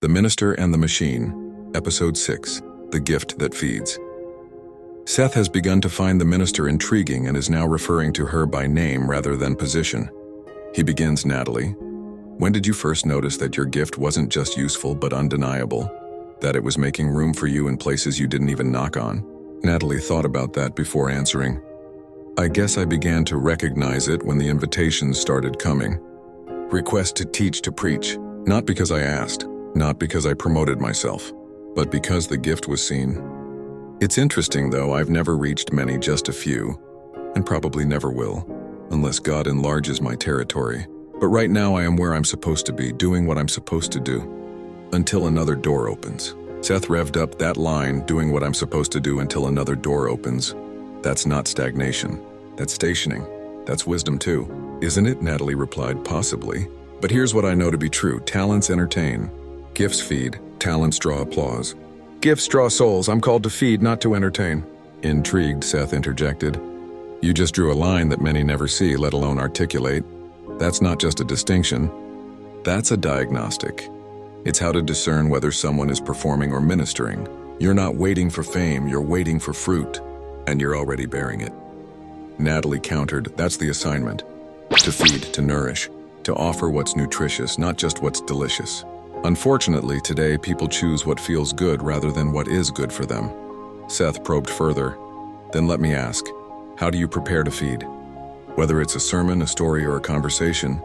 The Minister and the Machine, Episode 6, The Gift That Feeds. Seth has begun to find the minister intriguing and is now referring to her by name rather than position. He begins, Natalie, when did you first notice that your gift wasn't just useful but undeniable? That it was making room for you in places you didn't even knock on? Natalie thought about that before answering. I guess I began to recognize it when the invitations started coming. Request to teach, to preach, not because I asked. Not because I promoted myself, but because the gift was seen. It's interesting, though, I've never reached many, just a few, and probably never will, unless God enlarges my territory. But right now I am where I'm supposed to be, doing what I'm supposed to do, until another door opens. Seth revved up that line, doing what I'm supposed to do until another door opens. That's not stagnation. That's stationing. That's wisdom too. Isn't it? Natalie replied, possibly. But here's what I know to be true. Talents entertain. Gifts feed, talents draw applause. Gifts draw souls. I'm called to feed, not to entertain. Intrigued, Seth interjected. You just drew a line that many never see, let alone articulate. That's not just a distinction. That's a diagnostic. It's how to discern whether someone is performing or ministering. You're not waiting for fame, you're waiting for fruit, and you're already bearing it. Natalie countered, that's the assignment. To feed, to nourish, to offer what's nutritious, not just what's delicious. Unfortunately, today people choose what feels good rather than what is good for them. Seth probed further. Then let me ask, how do you prepare to feed? Whether it's a sermon, a story, or a conversation,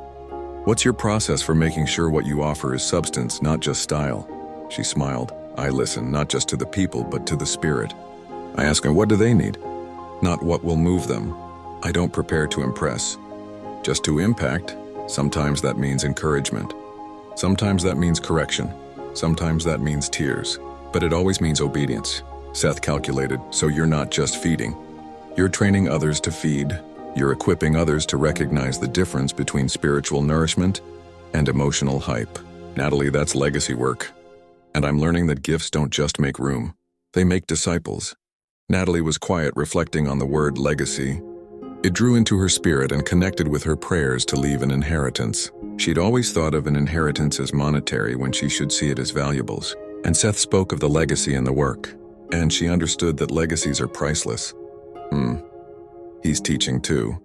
what's your process for making sure what you offer is substance, not just style? She smiled. I listen, not just to the people, but to the spirit. I ask them, what do they need? Not what will move them. I don't prepare to impress, just to impact. Sometimes that means encouragement. Sometimes that means correction. Sometimes that means tears. But it always means obedience. Seth calculated, so you're not just feeding. You're training others to feed. You're equipping others to recognize the difference between spiritual nourishment and emotional hype. Natalie, that's legacy work. And I'm learning that gifts don't just make room. They make disciples. Natalie was quiet, reflecting on the word legacy. It drew into her spirit and connected with her prayers to leave an inheritance. She'd always thought of an inheritance as monetary when she should see it as valuables. And Seth spoke of the legacy in the work. And she understood that legacies are priceless. He's teaching too.